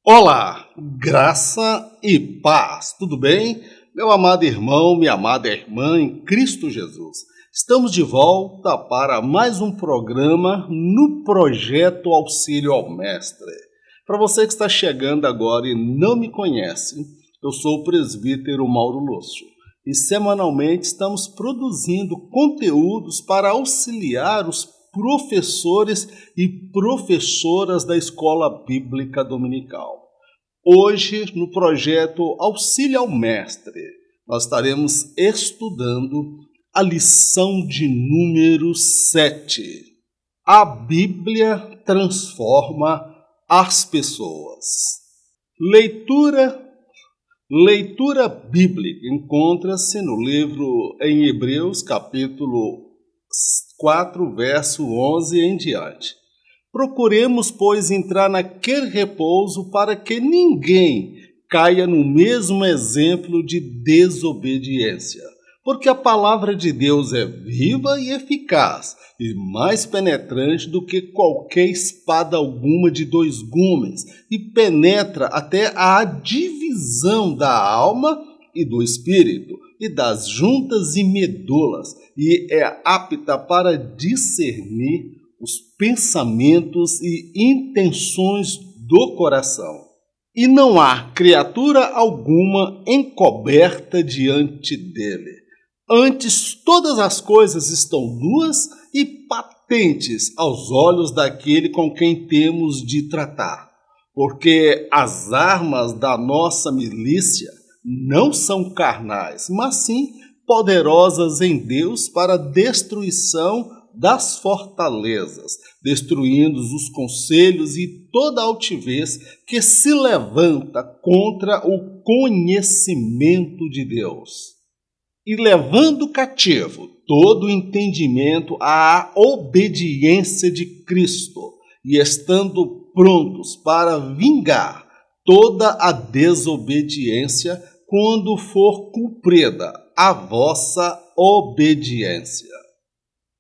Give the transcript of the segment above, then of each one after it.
Olá, graça e paz, tudo bem? Meu amado irmão, minha amada irmã em Cristo Jesus. Estamos de volta para mais um programa no projeto Auxílio ao Mestre. Para você que está chegando agora e não me conhece, eu sou o presbítero Mauro Lúcio e semanalmente estamos produzindo conteúdos para auxiliar os professores e professoras da Escola Bíblica Dominical. Hoje, no projeto Auxílio ao Mestre, nós estaremos estudando a lição de número 7. A Bíblia transforma as pessoas. Leitura bíblica encontra-se no livro em Hebreus, capítulo 4, verso 11 em diante. Procuremos, pois, entrar naquele repouso para que ninguém caia no mesmo exemplo de desobediência. Porque a palavra de Deus é viva e eficaz, e mais penetrante do que qualquer espada alguma de dois gumes, e penetra até a divisão da alma e do espírito, e das juntas e medulas, e é apta para discernir os pensamentos e intenções do coração. E não há criatura alguma encoberta diante dele. Antes, todas as coisas estão nuas e patentes aos olhos daquele com quem temos de tratar. Porque as armas da nossa milícia não são carnais, mas sim poderosas em Deus para a destruição das fortalezas, destruindo os conselhos e toda altivez que se levanta contra o conhecimento de Deus. E levando cativo todo o entendimento à obediência de Cristo, e estando prontos para vingar toda a desobediência quando for cumprida a vossa obediência.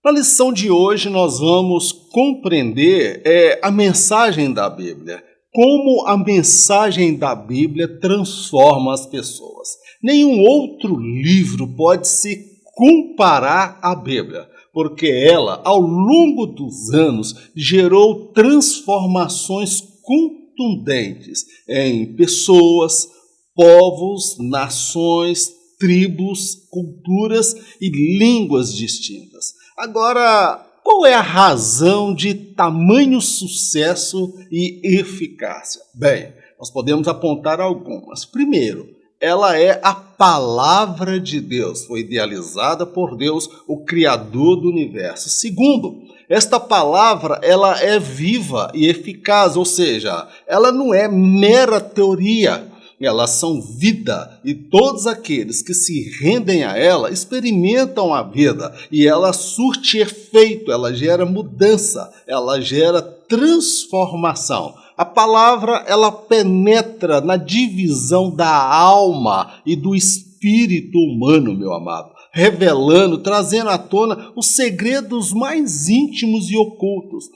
Na lição de hoje nós vamos compreender a mensagem da Bíblia, como a mensagem da Bíblia transforma as pessoas. Nenhum outro livro pode se comparar à Bíblia, porque ela, ao longo dos anos, gerou transformações contundentes em pessoas, povos, nações, tribos, culturas e línguas distintas. Agora, qual é a razão de tamanho sucesso e eficácia? Bem, nós podemos apontar algumas. Primeiro, ela é a palavra de Deus, foi idealizada por Deus, o Criador do universo. Segundo, esta palavra ela é viva e eficaz, ou seja, ela não é mera teoria. Elas são vida e todos aqueles que se rendem a ela experimentam a vida e ela surte efeito, ela gera mudança, ela gera transformação. A palavra ela penetra na divisão da alma e do espírito humano, meu amado, revelando, trazendo à tona os segredos mais íntimos e ocultos.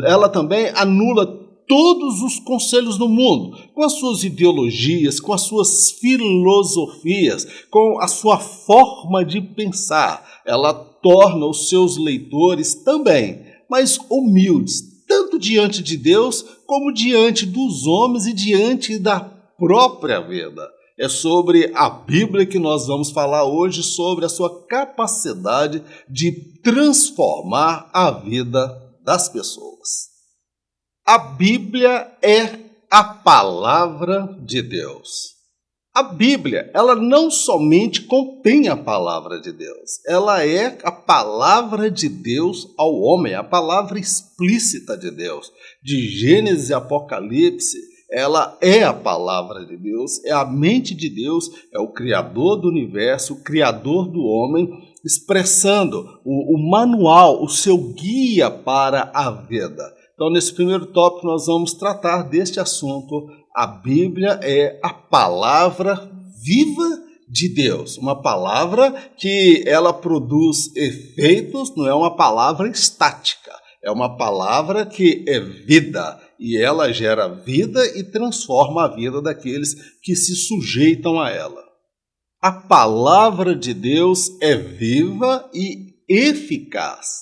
Ela também anula todos os conselhos do mundo, com as suas ideologias, com as suas filosofias, com a sua forma de pensar. Ela torna os seus leitores também mais humildes, tanto diante de Deus, como diante dos homens e diante da própria vida. É sobre a Bíblia que nós vamos falar hoje, sobre a sua capacidade de transformar a vida das pessoas. A Bíblia é a palavra de Deus. A Bíblia, ela não somente contém a palavra de Deus, ela é a palavra de Deus ao homem, a palavra explícita de Deus. De Gênesis e Apocalipse, ela é a palavra de Deus, é a mente de Deus, é o Criador do universo, o Criador do homem, expressando o manual, o seu guia para a vida. Então, nesse primeiro tópico, nós vamos tratar deste assunto. A Bíblia é a palavra viva de Deus. Uma palavra que ela produz efeitos, não é uma palavra estática. É uma palavra que é vida e ela gera vida e transforma a vida daqueles que se sujeitam a ela. A palavra de Deus é viva e eficaz.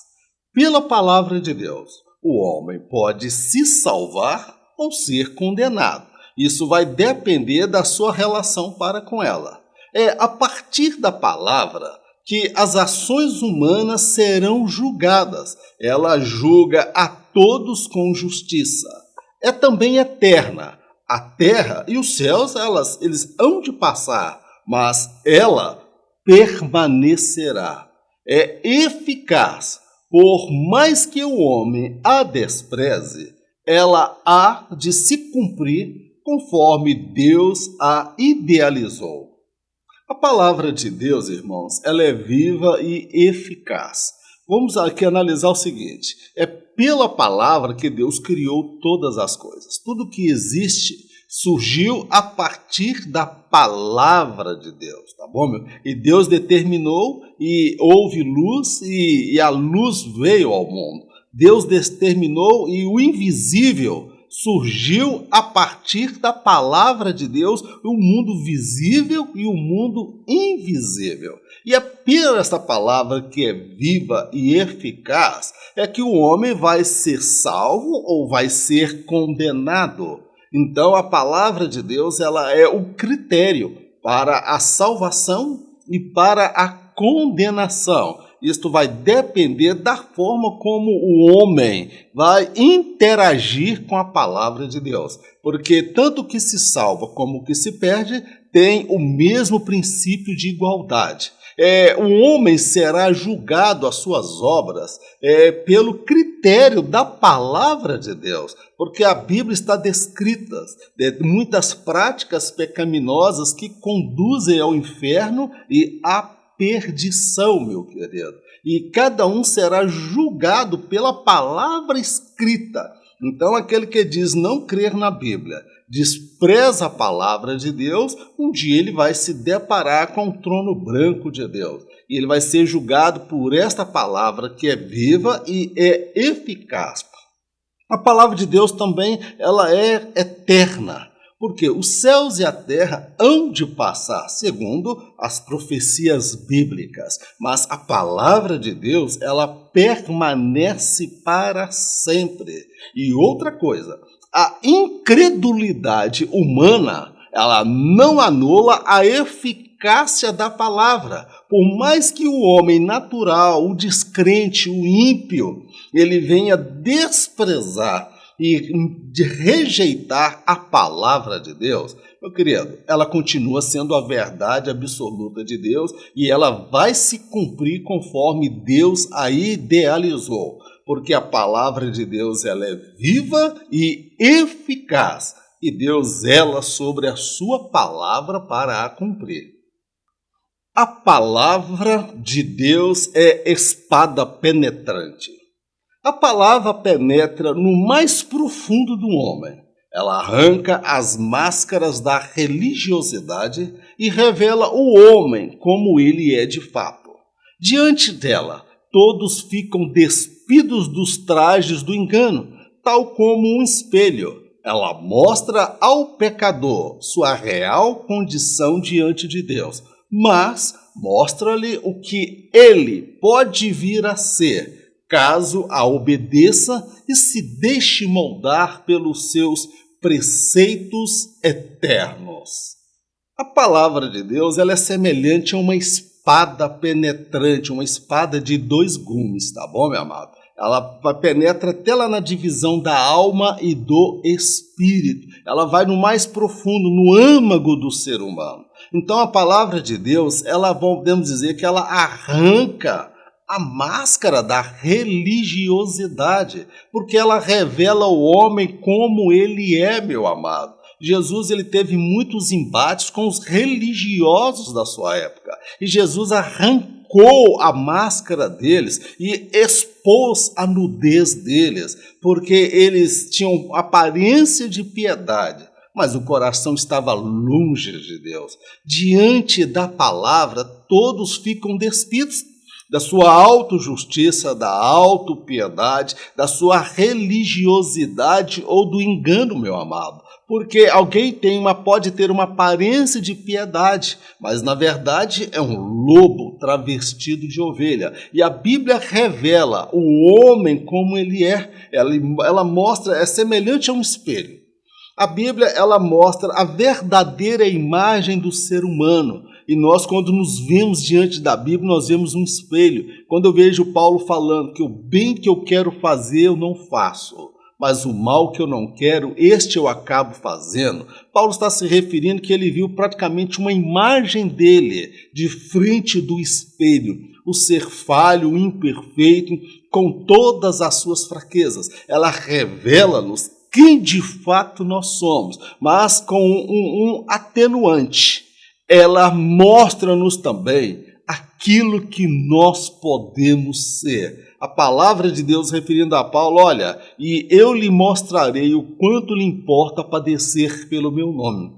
Pela palavra de Deus, o homem pode se salvar ou ser condenado. Isso vai depender da sua relação para com ela. É a partir da palavra que as ações humanas serão julgadas. Ela julga a todos com justiça. É também eterna. A terra e os céus, eles hão de passar, mas ela permanecerá. É eficaz. Por mais que o homem a despreze, ela há de se cumprir conforme Deus a idealizou. A palavra de Deus, irmãos, ela é viva e eficaz. Vamos aqui analisar o seguinte: é pela palavra que Deus criou todas as coisas. Tudo que existe surgiu a partir da palavra de Deus, tá bom, meu? E Deus determinou e houve luz e a luz veio ao mundo. Deus determinou e o invisível surgiu a partir da palavra de Deus, o mundo visível e o mundo invisível. E é por esta palavra que é viva e eficaz é que o homem vai ser salvo ou vai ser condenado. Então a palavra de Deus, ela é o critério para a salvação e para a condenação. Isto vai depender da forma como o homem vai interagir com a palavra de Deus. Porque tanto o que se salva como o que se perde tem o mesmo princípio de igualdade. O homem será julgado as suas obras pelo critério da palavra de Deus, porque a Bíblia está descrita de muitas práticas pecaminosas que conduzem ao inferno e à perdição, meu querido. E cada um será julgado pela palavra escrita. Então, aquele que diz não crer na Bíblia, despreza a palavra de Deus, um dia ele vai se deparar com o trono branco de Deus. E ele vai ser julgado por esta palavra que é viva e é eficaz. A palavra de Deus também, ela é eterna. Porque os céus e a terra hão de passar, segundo as profecias bíblicas. Mas a palavra de Deus, ela permanece para sempre. E outra coisa, a incredulidade humana, ela não anula a eficácia da palavra. Por mais que o homem natural, o descrente, o ímpio, ele venha desprezar e de rejeitar a palavra de Deus, meu querido, ela continua sendo a verdade absoluta de Deus e ela vai se cumprir conforme Deus a idealizou, porque a palavra de Deus ela é viva e eficaz e Deus zela sobre a sua palavra para a cumprir. A palavra de Deus é espada penetrante. A palavra penetra no mais profundo do homem. Ela arranca as máscaras da religiosidade e revela o homem como ele é de fato. Diante dela, todos ficam despidos dos trajes do engano, tal como um espelho. Ela mostra ao pecador sua real condição diante de Deus, mas mostra-lhe o que ele pode vir a ser, caso a obedeça e se deixe moldar pelos seus preceitos eternos. A palavra de Deus ela é semelhante a uma espada penetrante, uma espada de 2 gumes, tá bom, meu amado? Ela penetra até lá na divisão da alma e do espírito. Ela vai no mais profundo, no âmago do ser humano. Então a palavra de Deus, ela podemos dizer que ela arranca a máscara da religiosidade, porque ela revela o homem como ele é, meu amado. Jesus ele teve muitos embates com os religiosos da sua época, e Jesus arrancou a máscara deles e expôs a nudez deles, porque eles tinham aparência de piedade, mas o coração estava longe de Deus. Diante da palavra, todos ficam despidos. da sua autojustiça, da autopiedade, da sua religiosidade ou do engano, meu amado. Porque alguém pode ter uma aparência de piedade, mas na verdade é um lobo travestido de ovelha. E a Bíblia revela o homem como ele é. Ela mostra, é semelhante a um espelho. A Bíblia, ela mostra a verdadeira imagem do ser humano. E nós, quando nos vemos diante da Bíblia, nós vemos um espelho. Quando eu vejo Paulo falando que o bem que eu quero fazer, eu não faço, mas o mal que eu não quero, este eu acabo fazendo. Paulo está se referindo que ele viu praticamente uma imagem dele de frente do espelho, o ser falho, imperfeito, com todas as suas fraquezas. Ela revela-nos quem de fato nós somos, mas com um atenuante. Ela mostra-nos também aquilo que nós podemos ser. A palavra de Deus referindo a Paulo, olha, e eu lhe mostrarei o quanto lhe importa padecer pelo meu nome.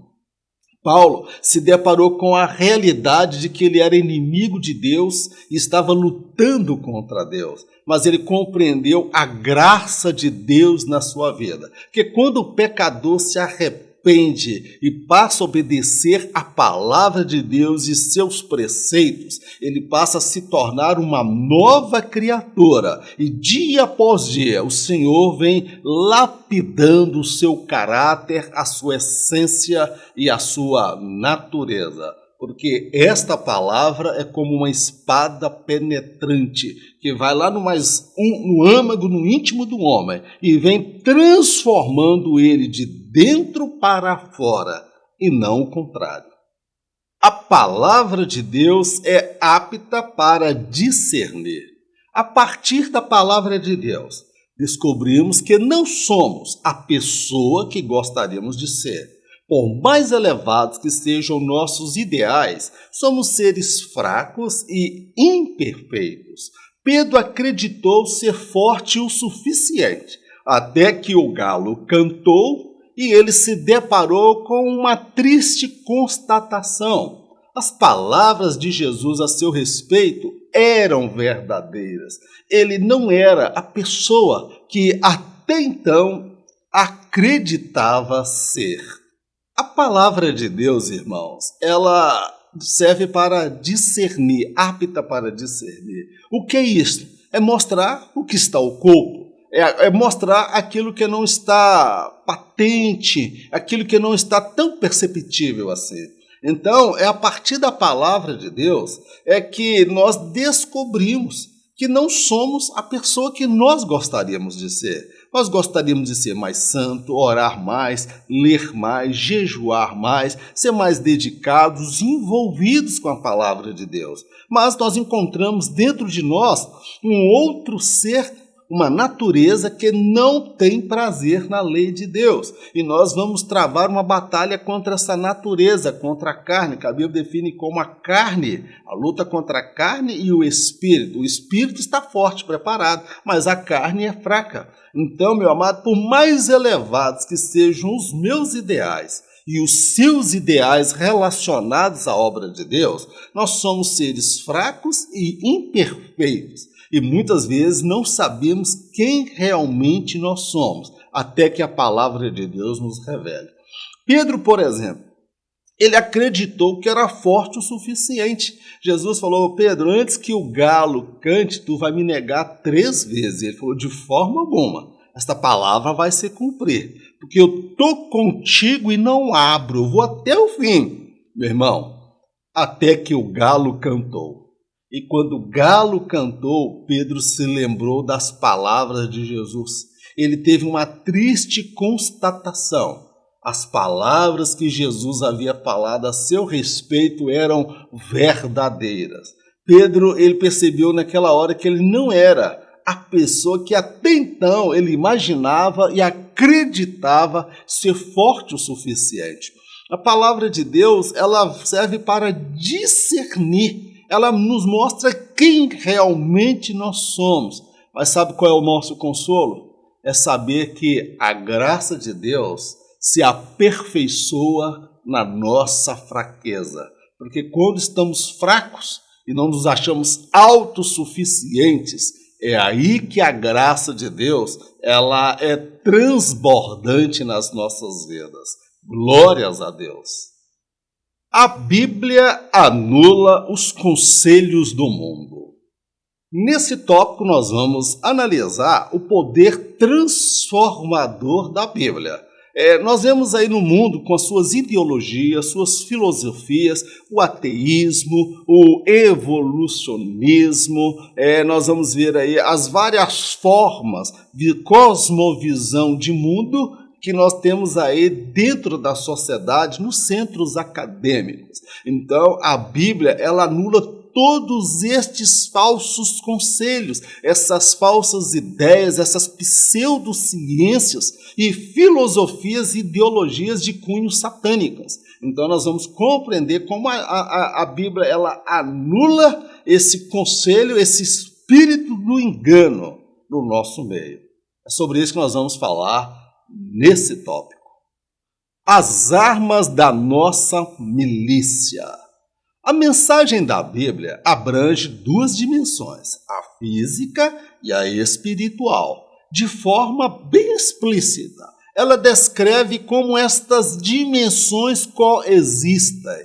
Paulo se deparou com a realidade de que ele era inimigo de Deus e estava lutando contra Deus. Mas ele compreendeu a graça de Deus na sua vida. Porque quando o pecador se arrepende e passa a obedecer a palavra de Deus e seus preceitos, ele passa a se tornar uma nova criatura. E dia após dia o Senhor vem lapidando o seu caráter, a sua essência e a sua natureza. Porque esta palavra é como uma espada penetrante, que vai lá no âmago, no íntimo do homem, e vem transformando ele de dentro para fora, e não o contrário. A palavra de Deus é apta para discernir. A partir da palavra de Deus, descobrimos que não somos a pessoa que gostaríamos de ser. Por mais elevados que sejam nossos ideais, somos seres fracos e imperfeitos. Pedro acreditou ser forte o suficiente, até que o galo cantou e ele se deparou com uma triste constatação. As palavras de Jesus a seu respeito eram verdadeiras. Ele não era a pessoa que até então acreditava ser. A palavra de Deus, irmãos, ela serve para discernir, apta para discernir. O que é isso? É mostrar o que está oculto, é mostrar aquilo que não está patente, aquilo que não está tão perceptível assim. Então, é a partir da palavra de Deus que nós descobrimos que não somos a pessoa que nós gostaríamos de ser. Nós gostaríamos de ser mais santo, orar mais, ler mais, jejuar mais, ser mais dedicados, envolvidos com a palavra de Deus. Mas nós encontramos dentro de nós um outro ser, uma natureza que não tem prazer na lei de Deus. E nós vamos travar uma batalha contra essa natureza, contra a carne, que a Bíblia define como a carne, a luta contra a carne e o espírito. O espírito está forte, preparado, mas a carne é fraca. Então, meu amado, por mais elevados que sejam os meus ideais e os seus ideais relacionados à obra de Deus, nós somos seres fracos e imperfeitos. E muitas vezes não sabemos quem realmente nós somos, até que a palavra de Deus nos revele. Pedro, por exemplo, ele acreditou que era forte o suficiente. Jesus falou: Pedro, antes que o galo cante, tu vai me negar 3 vezes. Ele falou: de forma alguma, esta palavra vai se cumprir, porque eu estou contigo e não abro, eu vou até o fim. Meu irmão, até que o galo cantou. E quando o galo cantou, Pedro se lembrou das palavras de Jesus. Ele teve uma triste constatação. As palavras que Jesus havia falado a seu respeito eram verdadeiras. Pedro, ele percebeu naquela hora que ele não era a pessoa que até então ele imaginava e acreditava ser forte o suficiente. A palavra de Deus, ela serve para discernir. Ela nos mostra quem realmente nós somos. Mas sabe qual é o nosso consolo? É saber que a graça de Deus se aperfeiçoa na nossa fraqueza. Porque quando estamos fracos, e não nos achamos autossuficientes, é aí que a graça de Deus ela é transbordante nas nossas vidas. Glórias a Deus. A Bíblia anula os conselhos do mundo. Nesse tópico nós vamos analisar o poder transformador da Bíblia. Nós vemos aí no mundo, com as suas ideologias, suas filosofias, o ateísmo, o evolucionismo, nós vamos ver aí as várias formas de cosmovisão de mundo que nós temos aí dentro da sociedade, nos centros acadêmicos. Então, a Bíblia, ela anula todos estes falsos conselhos, essas falsas ideias, essas pseudociências e filosofias e ideologias de cunho satânicas. Então nós vamos compreender como a Bíblia ela anula esse conselho, esse espírito do engano no nosso meio. É sobre isso que nós vamos falar nesse tópico. As armas da nossa milícia. A mensagem da Bíblia abrange duas dimensões, a física e a espiritual, de forma bem explícita. Ela descreve como estas dimensões coexistem.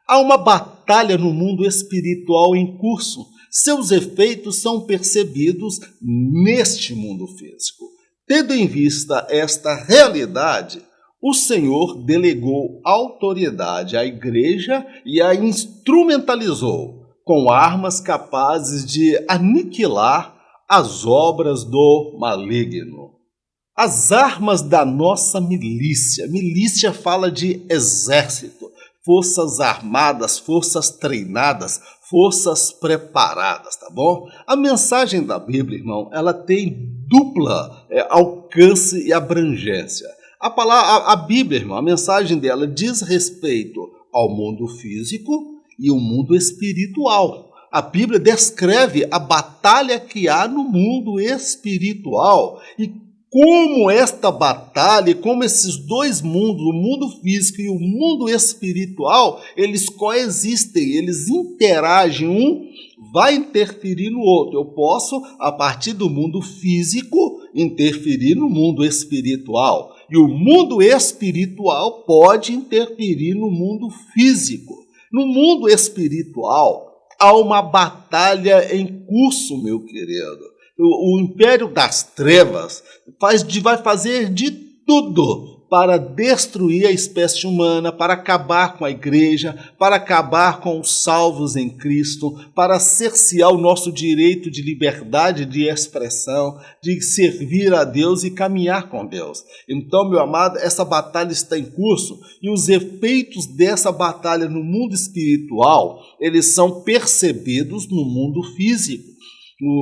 Há uma batalha no mundo espiritual em curso. Seus efeitos são percebidos neste mundo físico. Tendo em vista esta realidade, o Senhor delegou autoridade à igreja e a instrumentalizou com armas capazes de aniquilar as obras do maligno. As armas da nossa milícia. Milícia fala de exército, forças armadas, forças treinadas, forças preparadas, tá bom? A mensagem da Bíblia, irmão, ela tem dupla alcance e abrangência. A Bíblia, irmão, a mensagem dela diz respeito ao mundo físico e ao mundo espiritual. A Bíblia descreve a batalha que há no mundo espiritual e como esta batalha, como esses dois mundos, o mundo físico e o mundo espiritual, eles coexistem, eles interagem, um vai interferir no outro. Eu posso, a partir do mundo físico, interferir no mundo espiritual. E o mundo espiritual pode interferir no mundo físico. No mundo espiritual, há uma batalha em curso, meu querido. O império das trevas vai fazer de tudo para destruir a espécie humana, para acabar com a igreja, para acabar com os salvos em Cristo, para cercear o nosso direito de liberdade de expressão, de servir a Deus e caminhar com Deus. Então, meu amado, essa batalha está em curso e os efeitos dessa batalha no mundo espiritual, eles são percebidos no mundo físico.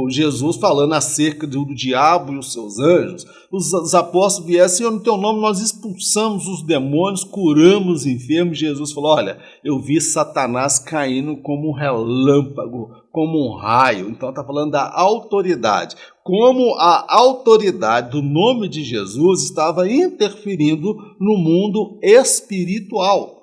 Jesus falando acerca do diabo e os seus anjos, os apóstolos vieram, Senhor, no teu nome nós expulsamos os demônios, curamos os enfermos. Jesus falou, olha, eu vi Satanás caindo como um relâmpago, como um raio. Então está falando da autoridade, como a autoridade do nome de Jesus estava interferindo no mundo espiritual.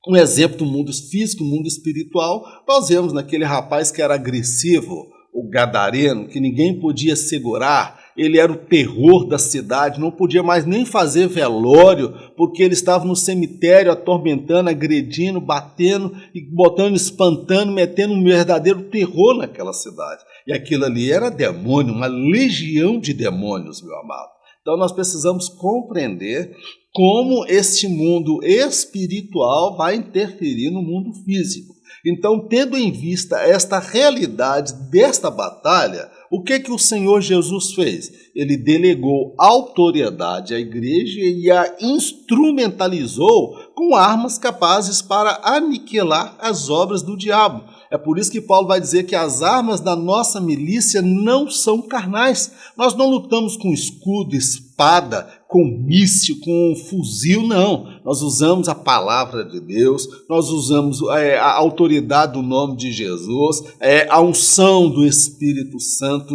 Um exemplo do mundo físico, do mundo espiritual, nós vemos naquele rapaz que era agressivo, o gadareno, que ninguém podia segurar, ele era o terror da cidade, não podia mais nem fazer velório, porque ele estava no cemitério atormentando, agredindo, batendo, e botando, espantando, metendo um verdadeiro terror naquela cidade. E aquilo ali era demônio, uma legião de demônios, meu amado. Então nós precisamos compreender como este mundo espiritual vai interferir no mundo físico. Então, tendo em vista esta realidade desta batalha, o que o Senhor Jesus fez? Ele delegou autoridade à igreja e a instrumentalizou com armas capazes para aniquilar as obras do diabo. É por isso que Paulo vai dizer que as armas da nossa milícia não são carnais. Nós não lutamos com escudo, espada, com míssil, com fuzil, não. Nós usamos a palavra de Deus, nós usamos a autoridade do nome de Jesus, a unção do Espírito Santo,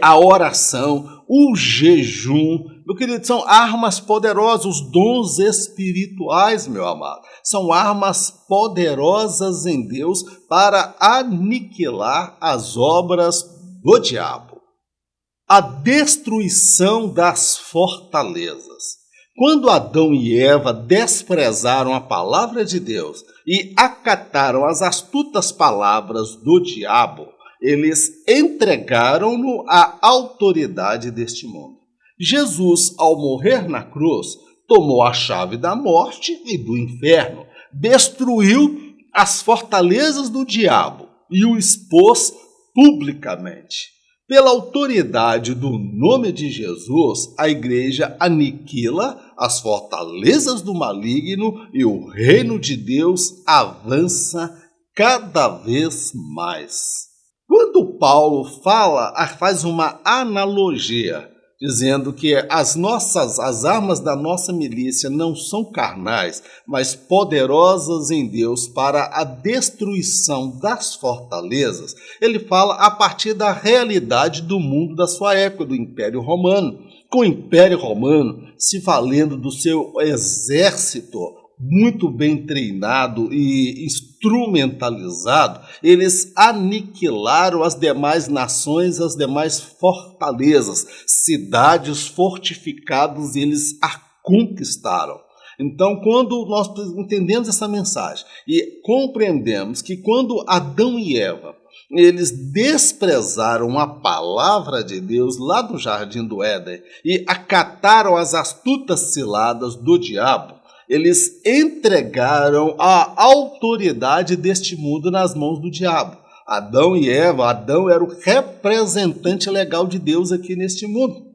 a oração, o jejum, Meu querido, são armas poderosas, os dons espirituais, meu amado. São armas poderosas em Deus para aniquilar as obras do diabo. A destruição das fortalezas. Quando Adão e Eva desprezaram a palavra de Deus e acataram as astutas palavras do diabo, eles entregaram-no à autoridade deste mundo. Jesus, ao morrer na cruz, tomou a chave da morte e do inferno, destruiu as fortalezas do diabo e o expôs publicamente. Pela autoridade do nome de Jesus, a igreja aniquila as fortalezas do maligno e o reino de Deus avança cada vez mais. Quando Paulo faz uma analogia, dizendo que as armas da nossa milícia não são carnais, mas poderosas em Deus para a destruição das fortalezas, ele fala a partir da realidade do mundo da sua época, do Império Romano. Com o Império Romano se valendo do seu exército muito bem treinado e instrumentalizado, eles aniquilaram as demais nações, as demais fortalezas, cidades fortificadas, eles a conquistaram. Então, quando nós entendemos essa mensagem e compreendemos que quando Adão e Eva eles desprezaram a palavra de Deus lá do Jardim do Éden e acataram as astutas ciladas do diabo, eles entregaram a autoridade deste mundo nas mãos do diabo. Adão e Eva, Adão era o representante legal de Deus aqui neste mundo.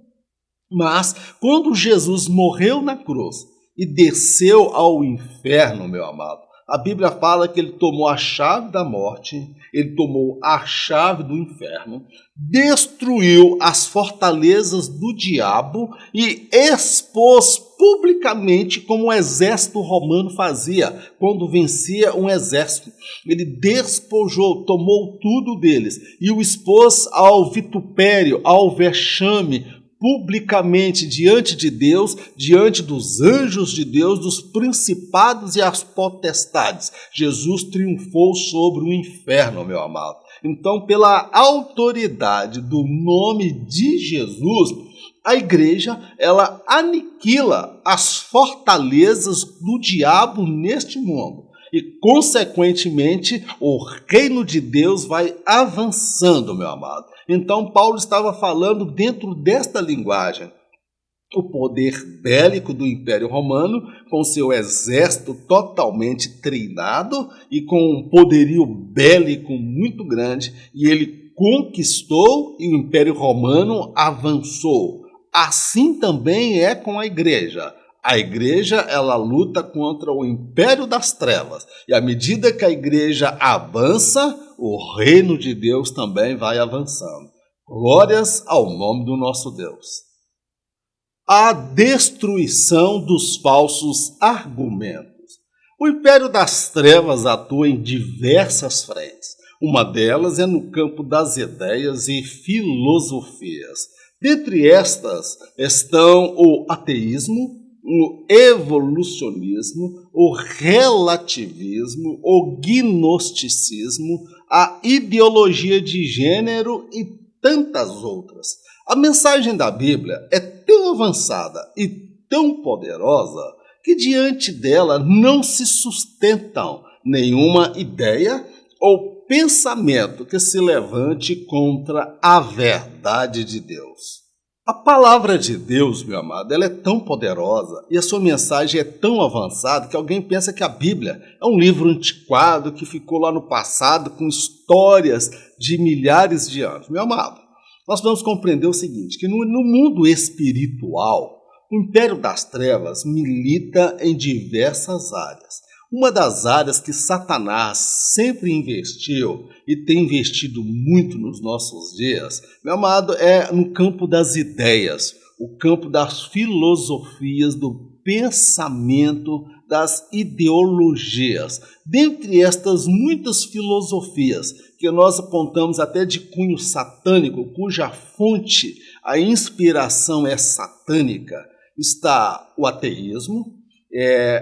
Mas quando Jesus morreu na cruz e desceu ao inferno, meu amado, a Bíblia fala que ele tomou a chave da morte, ele tomou a chave do inferno, destruiu as fortalezas do diabo e expôs publicamente como o exército romano fazia quando vencia um exército. Ele despojou, tomou tudo deles e o expôs ao vitupério, ao vexame, publicamente diante de Deus, diante dos anjos de Deus, dos principados e as potestades. Jesus triunfou sobre o inferno, meu amado. Então, pela autoridade do nome de Jesus, a igreja, ela aniquila as fortalezas do diabo neste mundo. E, consequentemente, o reino de Deus vai avançando, meu amado. Então, Paulo estava falando dentro desta linguagem. O poder bélico do Império Romano, com seu exército totalmente treinado e com um poderio bélico muito grande, e ele conquistou e o Império Romano avançou. Assim também é com a igreja. A igreja, ela luta contra o império das trevas. E à medida que a igreja avança, o reino de Deus também vai avançando. Glórias ao nome do nosso Deus. A destruição dos falsos argumentos. O império das trevas atua em diversas frentes. Uma delas é no campo das ideias e filosofias. Dentre estas estão o ateísmo, o evolucionismo, o relativismo, o gnosticismo, a ideologia de gênero e tantas outras. A mensagem da Bíblia é tão avançada e tão poderosa que diante dela não se sustentam nenhuma ideia ou pensamento que se levante contra a verdade de Deus. A palavra de Deus, meu amado, ela é tão poderosa e a sua mensagem é tão avançada que alguém pensa que a Bíblia é um livro antiquado que ficou lá no passado com histórias de milhares de anos. Meu amado, nós vamos compreender o seguinte, que no mundo espiritual, o império das trevas milita em diversas áreas. Uma das áreas que Satanás sempre investiu e tem investido muito nos nossos dias, meu amado, é no campo das ideias. o campo das filosofias, do pensamento, das ideologias. Dentre estas muitas filosofias que nós apontamos até de cunho satânico, cuja fonte, a inspiração é satânica, está o ateísmo,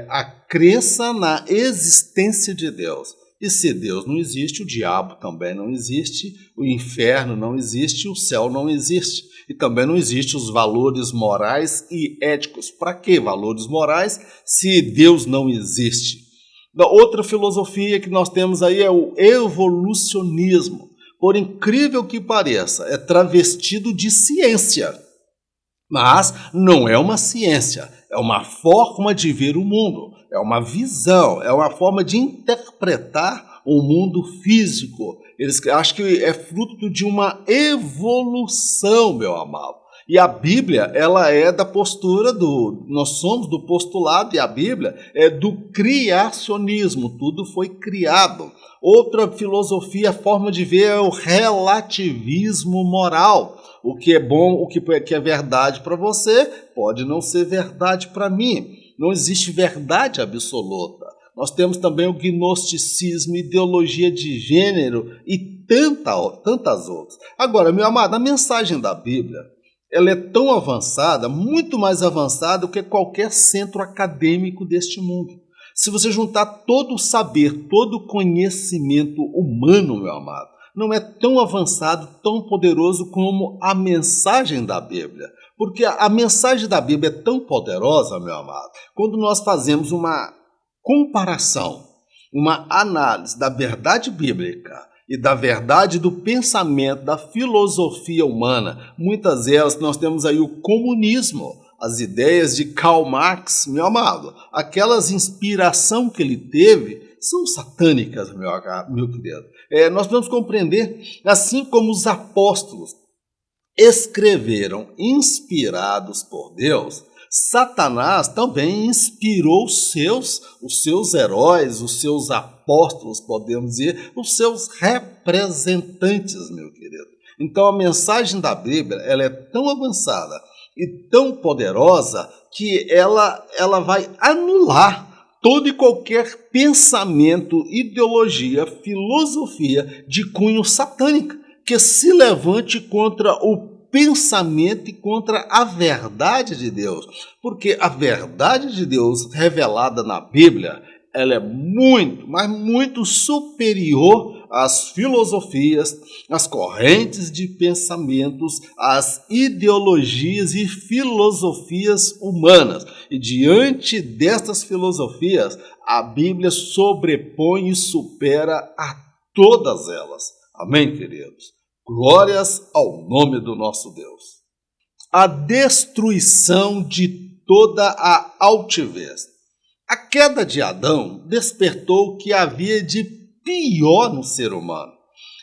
a crença na existência de Deus. E se Deus não existe, o diabo também não existe, o inferno não existe, o céu não existe. E também não existem os valores morais e éticos. Para que valores morais se Deus não existe? Outra filosofia que nós temos aí é o evolucionismo. Por incrível que pareça, é travestido de ciência. Mas não é uma ciência, é uma forma de ver o mundo, é uma visão, é uma forma de interpretar o mundo físico. Eles acham que é fruto de uma evolução, meu amado. E a Bíblia, ela é da postura nós somos do postulado, e a Bíblia é do criacionismo, tudo foi criado. Outra filosofia, forma de ver, é o relativismo moral. O que é bom, o que é verdade para você, pode não ser verdade para mim. Não existe verdade absoluta. Nós temos também o gnosticismo, ideologia de gênero e tantas outras. Agora, meu amado, a mensagem da Bíblia, ela é tão avançada, muito mais avançada do que qualquer centro acadêmico deste mundo. Se você juntar todo o saber, todo o conhecimento humano, meu amado, não é tão avançado, tão poderoso como a mensagem da Bíblia. Porque a mensagem da Bíblia é tão poderosa, meu amado, quando nós fazemos uma comparação, uma análise da verdade bíblica e da verdade do pensamento, da filosofia humana. Muitas delas nós temos aí o comunismo, as ideias de Karl Marx, meu amado, aquelas inspiração que ele teve são satânicas, meu querido. Nós vamos compreender, assim como os apóstolos escreveram inspirados por Deus, Satanás também inspirou os seus heróis, os seus apóstolos, podemos dizer, os seus representantes, meu querido. Então a mensagem da Bíblia, ela é tão avançada e tão poderosa que ela vai anular todo e qualquer pensamento, ideologia, filosofia de cunho satânica que se levante contra o pensamento e contra a verdade de Deus. Porque a verdade de Deus revelada na Bíblia, ela é muito, mas muito superior às filosofias, às correntes de pensamentos, às ideologias e filosofias humanas. E diante destas filosofias, a Bíblia sobrepõe e supera a todas elas. Amém, queridos? Glórias ao nome do nosso Deus. A destruição de toda a altivez. A queda de Adão despertou o que havia de pior no ser humano.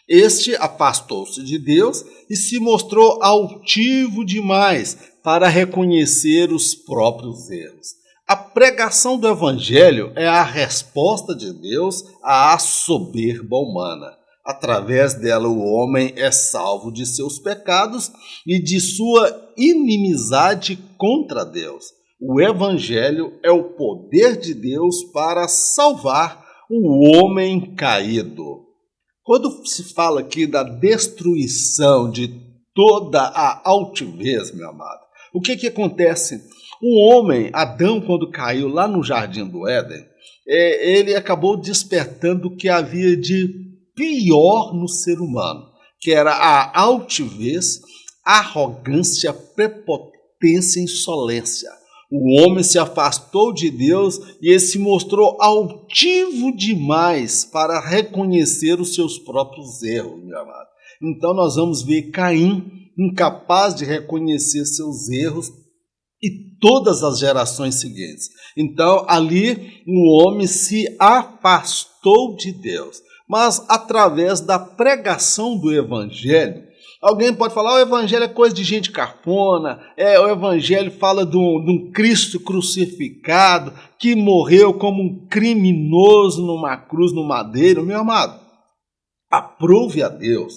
Este afastou-se de Deus e se mostrou altivo demais para reconhecer os próprios erros. A pregação do Evangelho é a resposta de Deus à soberba humana. Através dela, o homem é salvo de seus pecados e de sua inimizade contra Deus. O Evangelho é o poder de Deus para salvar o homem caído. Quando se fala aqui da destruição de toda a altivez, meu amado, o que acontece? O homem, Adão, quando caiu lá no Jardim do Éden, ele acabou despertando o que havia de pior no ser humano, que era a altivez, arrogância, prepotência e insolência. O homem se afastou de Deus e ele se mostrou altivo demais para reconhecer os seus próprios erros, meu amado. Então nós vamos ver Caim incapaz de reconhecer seus erros e todas as gerações seguintes. Então ali o homem se afastou de Deus. Mas através da pregação do Evangelho, alguém pode falar, o Evangelho é coisa de gente cafona, o Evangelho fala de um Cristo crucificado, que morreu como um criminoso numa cruz, no madeiro. Meu amado, aprove a Deus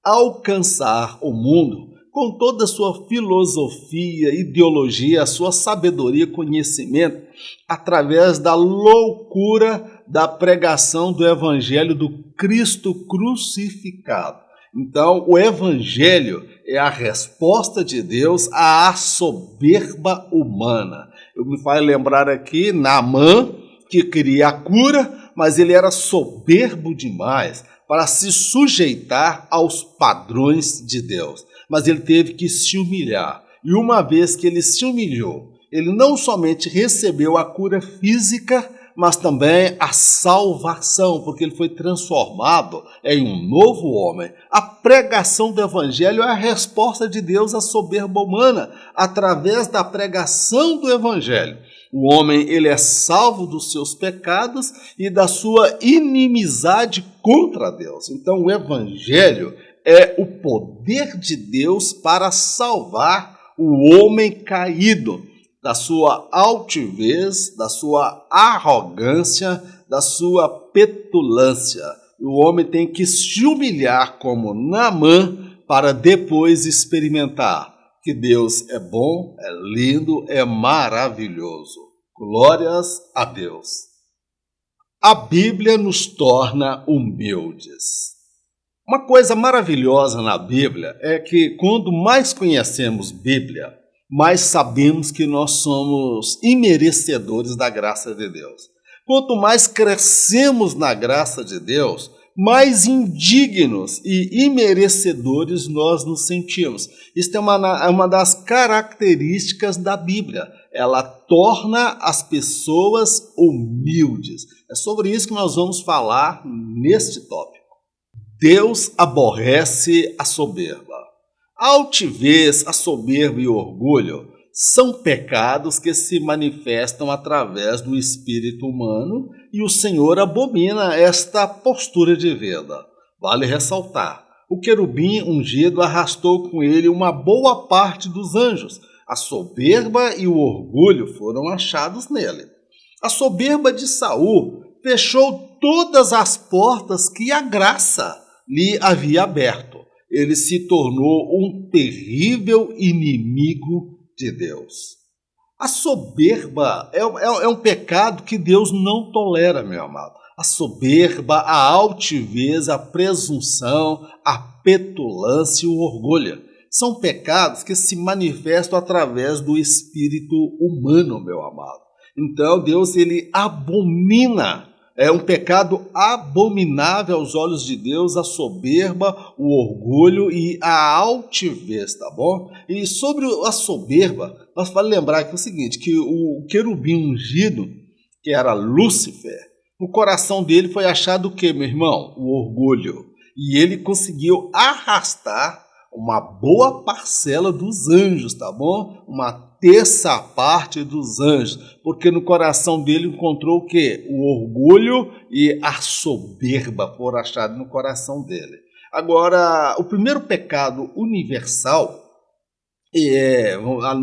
alcançar o mundo com toda a sua filosofia, ideologia, a sua sabedoria, conhecimento, através da loucura da pregação do evangelho do Cristo crucificado. Então, o evangelho é a resposta de Deus à soberba humana. Eu me faz lembrar aqui Naamã, que queria a cura, mas ele era soberbo demais para se sujeitar aos padrões de Deus. Mas ele teve que se humilhar. E uma vez que ele se humilhou, ele não somente recebeu a cura física, mas também a salvação, porque ele foi transformado em um novo homem. A pregação do evangelho é a resposta de Deus à soberba humana, através da pregação do evangelho. O homem, ele é salvo dos seus pecados e da sua inimizade contra Deus. Então, o evangelho é o poder de Deus para salvar o homem caído da sua altivez, da sua arrogância, da sua petulância. O homem tem que se humilhar como Naamã para depois experimentar que Deus é bom, é lindo, é maravilhoso. Glórias a Deus. A Bíblia nos torna humildes. Uma coisa maravilhosa na Bíblia é que quando mais conhecemos Bíblia, mais sabemos que nós somos imerecedores da graça de Deus. Quanto mais crescemos na graça de Deus, mais indignos e imerecedores nós nos sentimos. Isso é uma das características da Bíblia. Ela torna as pessoas humildes. É sobre isso que nós vamos falar neste tópico. Deus aborrece a soberba. A altivez, a soberba e o orgulho são pecados que se manifestam através do espírito humano e o Senhor abomina esta postura de vida. Vale ressaltar, o querubim ungido arrastou com ele uma boa parte dos anjos. A soberba e o orgulho foram achados nele. A soberba de Saul fechou todas as portas que a graça lhe havia aberto. Ele se tornou um terrível inimigo de Deus. A soberba é um pecado que Deus não tolera, meu amado. A soberba, a altivez, a presunção, a petulância e o orgulho são pecados que se manifestam através do espírito humano, meu amado. Então Deus, ele abomina. É um pecado abominável aos olhos de Deus, a soberba, o orgulho e a altivez, tá bom? E sobre a soberba, nós vale lembrar aqui o seguinte, que o querubim ungido, que era Lúcifer, no coração dele foi achado o quê, meu irmão? O orgulho. E ele conseguiu arrastar uma boa parcela dos anjos, tá bom? Uma terça parte dos anjos, porque no coração dele encontrou o quê? O orgulho e a soberba foram achados no coração dele. Agora, o primeiro pecado universal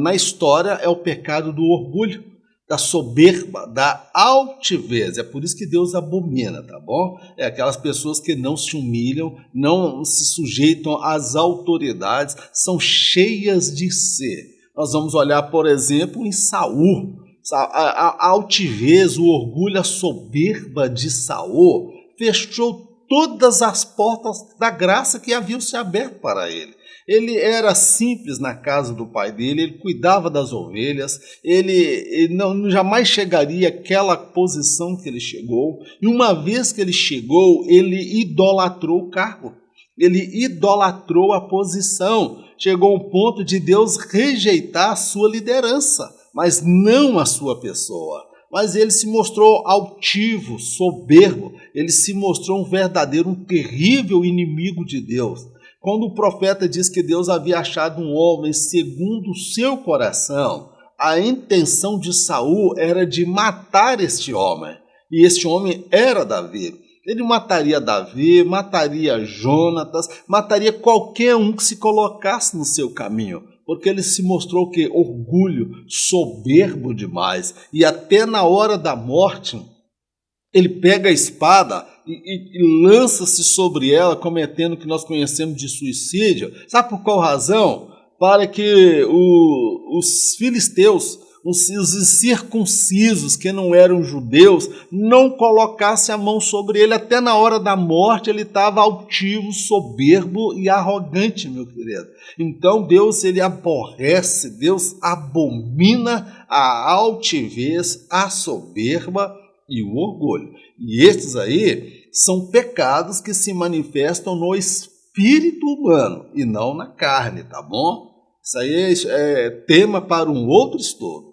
na história é o pecado do orgulho, da soberba, da altivez. É por isso que Deus abomina, tá bom? É aquelas pessoas que não se humilham, não se sujeitam às autoridades, são cheias de si. Nós vamos olhar, por exemplo, em Saul. A altivez, o orgulho, a soberba de Saul fechou todas as portas da graça que haviam se aberto para ele. Ele era simples na casa do pai dele, ele cuidava das ovelhas, ele jamais chegaria àquela posição que ele chegou. E uma vez que ele chegou, ele idolatrou o cargo, ele idolatrou a posição. Chegou ao ponto de Deus rejeitar a sua liderança, mas não a sua pessoa. Mas ele se mostrou altivo, soberbo, ele se mostrou um verdadeiro, um terrível inimigo de Deus. Quando o profeta diz que Deus havia achado um homem segundo o seu coração, a intenção de Saul era de matar este homem. E este homem era Davi. Ele mataria Davi, mataria Jonatas, mataria qualquer um que se colocasse no seu caminho, porque ele se mostrou que orgulho, soberbo demais, e até na hora da morte, ele pega a espada e lança-se sobre ela, cometendo o que nós conhecemos de suicídio. Sabe por qual razão? para que os filisteus, os incircuncisos, que não eram judeus, não colocassem a mão sobre ele. Até na hora da morte ele estava altivo, soberbo e arrogante, meu querido. Então Deus, ele aborrece, Deus abomina a altivez, a soberba e o orgulho. E estes aí são pecados que se manifestam no espírito humano e não na carne, tá bom? Isso aí é tema para um outro estudo.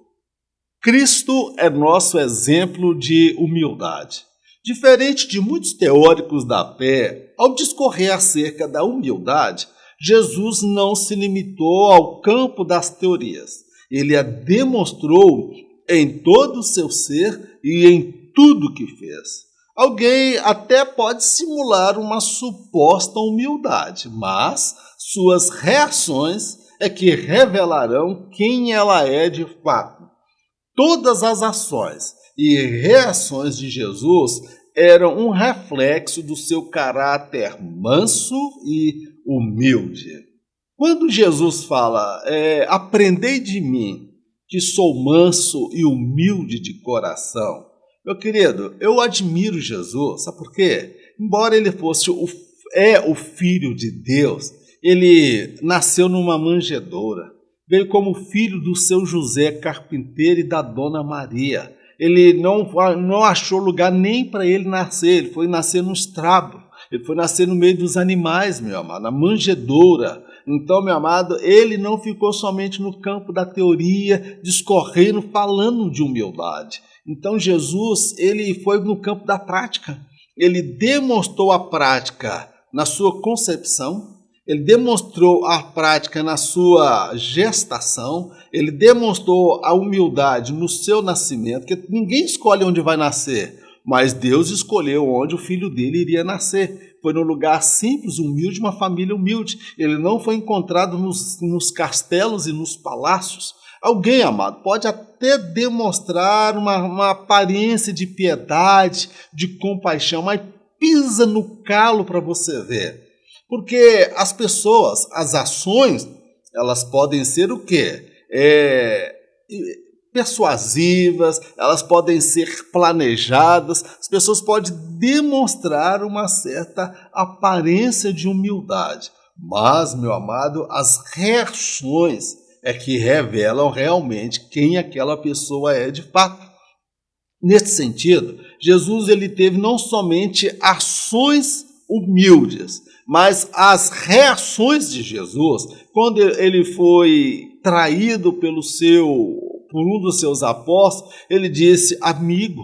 Cristo é nosso exemplo de humildade. Diferente de muitos teóricos da fé, ao discorrer acerca da humildade, Jesus não se limitou ao campo das teorias. Ele a demonstrou em todo o seu ser e em tudo que fez. Alguém até pode simular uma suposta humildade, mas suas reações é que revelarão quem ela é de fato. Todas as ações e reações de Jesus eram um reflexo do seu caráter manso e humilde. Quando Jesus fala, aprendei de mim, que sou manso e humilde de coração, meu querido, eu admiro Jesus, sabe por quê? Embora ele fosse o Filho de Deus, ele nasceu numa manjedoura, veio como filho do seu José carpinteiro e da dona Maria. Ele não achou lugar nem para ele nascer, ele foi nascer no estrado, ele foi nascer no meio dos animais, meu amado, na manjedoura. Então, meu amado, ele não ficou somente no campo da teoria, discorrendo, falando de humildade. Então, Jesus, ele foi no campo da prática. Ele demonstrou a prática na sua concepção, ele demonstrou a prática na sua gestação, ele demonstrou a humildade no seu nascimento, porque ninguém escolhe onde vai nascer, mas Deus escolheu onde o filho dele iria nascer. Foi num lugar simples, humilde, uma família humilde. Ele não foi encontrado nos castelos e nos palácios. Alguém, amado, pode até demonstrar uma aparência de piedade, de compaixão, mas pisa no calo para você ver. Porque as pessoas, as ações, elas podem ser o quê? Persuasivas, elas podem ser planejadas, as pessoas podem demonstrar uma certa aparência de humildade. Mas, meu amado, as reações é que revelam realmente quem aquela pessoa é de fato. Nesse sentido, Jesus ele teve não somente ações humildes, mas as reações de Jesus, quando ele foi traído por um dos seus apóstolos, ele disse, amigo,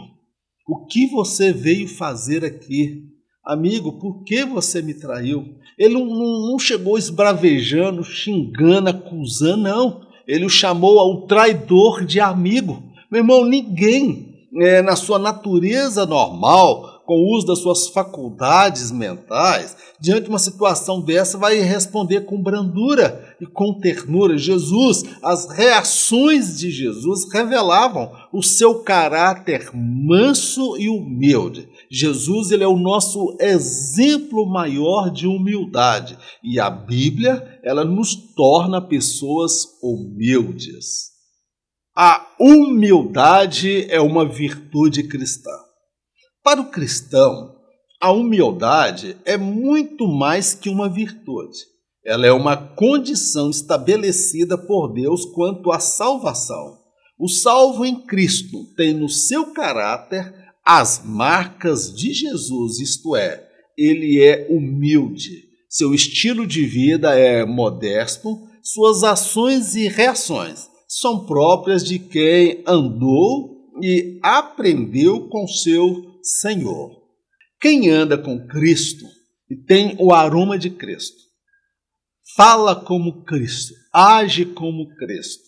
o que você veio fazer aqui? Amigo, por que você me traiu? Ele não chegou esbravejando, xingando, acusando, não. Ele o chamou ao traidor de amigo. Meu irmão, ninguém, na sua natureza normal, com o uso das suas faculdades mentais, diante de uma situação dessa, vai responder com brandura e com ternura. Jesus, as reações de Jesus revelavam o seu caráter manso e humilde. Jesus, ele é o nosso exemplo maior de humildade. E a Bíblia, ela nos torna pessoas humildes. A humildade é uma virtude cristã. Para o cristão, a humildade é muito mais que uma virtude. Ela é uma condição estabelecida por Deus quanto à salvação. O salvo em Cristo tem no seu caráter as marcas de Jesus, isto é, ele é humilde, seu estilo de vida é modesto, suas ações e reações são próprias de quem andou e aprendeu com seu Senhor. Quem anda com Cristo e tem o aroma de Cristo, fala como Cristo, age como Cristo.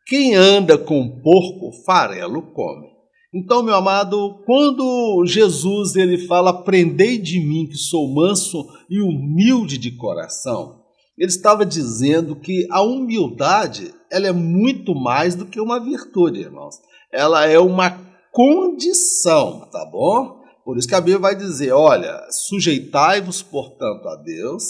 Quem anda com porco, farelo come. Então, meu amado, quando Jesus ele fala, aprendei de mim que sou manso e humilde de coração, ele estava dizendo que a humildade ela é muito mais do que uma virtude, irmãos. Ela é uma condição, tá bom? Por isso que a Bíblia vai dizer, olha, sujeitai-vos, portanto, a Deus,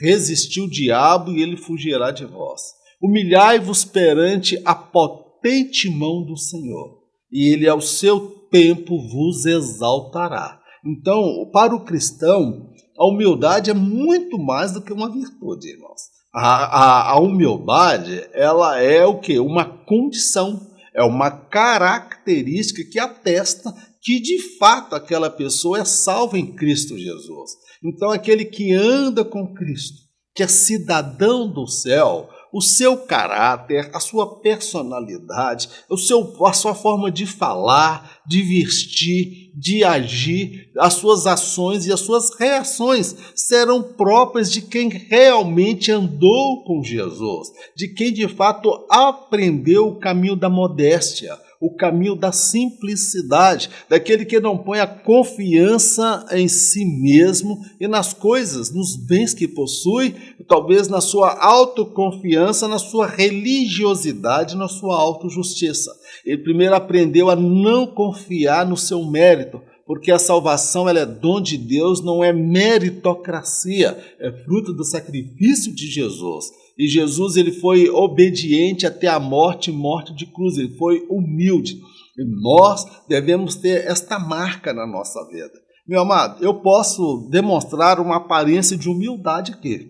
resisti o diabo e ele fugirá de vós. Humilhai-vos perante a potente mão do Senhor, e Ele ao seu tempo vos exaltará. Então, para o cristão, a humildade é muito mais do que uma virtude, irmãos. A humildade, ela é o quê? Uma condição, é uma característica que atesta que de fato aquela pessoa é salva em Cristo Jesus. Então, aquele que anda com Cristo, que é cidadão do céu, o seu caráter, a sua personalidade, a sua forma de falar, de vestir, de agir, as suas ações e as suas reações serão próprias de quem realmente andou com Jesus, de quem de fato aprendeu o caminho da modéstia, o caminho da simplicidade, daquele que não põe a confiança em si mesmo e nas coisas, nos bens que possui, talvez na sua autoconfiança, na sua religiosidade, na sua autojustiça. Ele primeiro aprendeu a não confiar no seu mérito, porque a salvação ela é dom de Deus, não é meritocracia, é fruto do sacrifício de Jesus. E Jesus ele foi obediente até a morte de cruz, ele foi humilde. E nós devemos ter esta marca na nossa vida. Meu amado, eu posso demonstrar uma aparência de humildade aqui,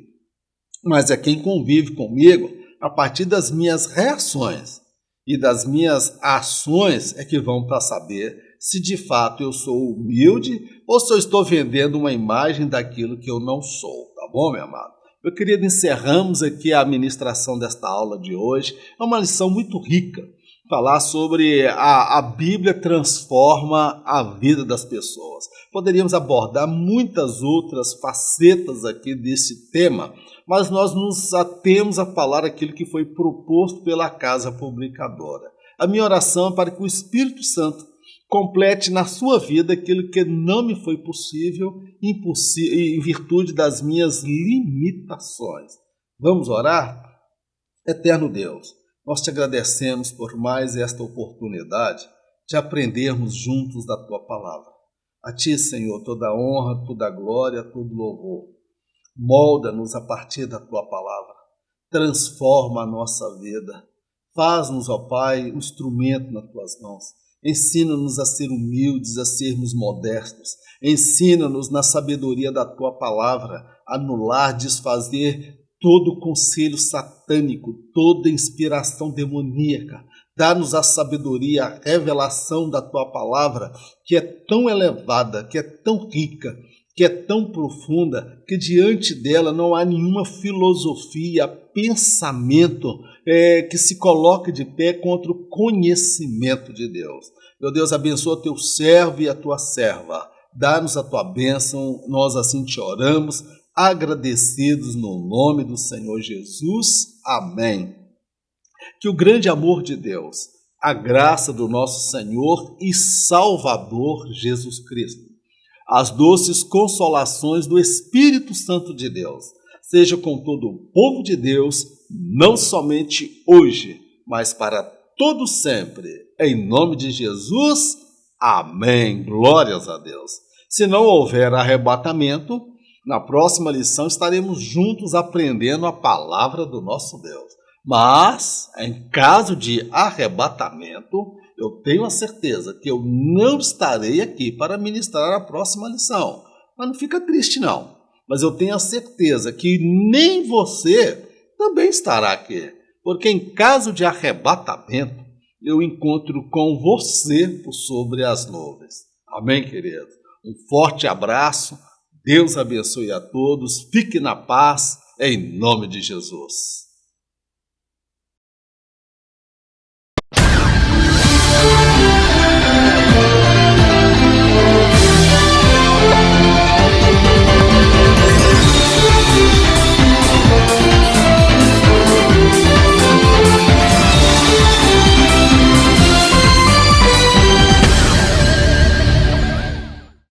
mas é quem convive comigo, a partir das minhas reações e das minhas ações, é que vão para saber se de fato eu sou humilde ou se eu estou vendendo uma imagem daquilo que eu não sou, tá bom, meu amado? Meu querido, encerramos aqui a ministração desta aula de hoje. É uma lição muito rica. Falar sobre a Bíblia transforma a vida das pessoas. Poderíamos abordar muitas outras facetas aqui desse tema, mas nós nos atemos a falar aquilo que foi proposto pela Casa Publicadora. A minha oração é para que o Espírito Santo complete na sua vida aquilo que não me foi possível em virtude das minhas limitações. Vamos orar? Eterno Deus, nós te agradecemos por mais esta oportunidade de aprendermos juntos da tua palavra. A ti, Senhor, toda a honra, toda a glória, todo louvor. Molda-nos a partir da tua palavra. Transforma a nossa vida. Faz-nos, ó Pai, um instrumento nas tuas mãos. Ensina-nos a ser humildes, a sermos modestos. Ensina-nos na sabedoria da tua palavra, anular, desfazer todo conselho satânico, toda inspiração demoníaca. Dá-nos a sabedoria, a revelação da tua palavra, que é tão elevada, que é tão rica, que é tão profunda, que diante dela não há nenhuma filosofia, pensamento que se coloque de pé contra o conhecimento de Deus. Meu Deus, abençoa teu servo e a tua serva. Dá-nos a tua bênção, nós assim te oramos, agradecidos no nome do Senhor Jesus. Amém. Que o grande amor de Deus, a graça do nosso Senhor e Salvador Jesus Cristo, as doces consolações do Espírito Santo de Deus, seja com todo o povo de Deus, não somente hoje, mas para todo sempre. Em nome de Jesus, amém. Glórias a Deus. Se não houver arrebatamento, na próxima lição estaremos juntos aprendendo a palavra do nosso Deus. Mas, em caso de arrebatamento, eu tenho a certeza que eu não estarei aqui para ministrar a próxima lição. Mas não fica triste, não. Mas eu tenho a certeza que nem você também estará aqui. Porque em caso de arrebatamento, eu encontro com você por sobre as nuvens. Amém, querido? Um forte abraço. Deus abençoe a todos. Fique na paz, em nome de Jesus.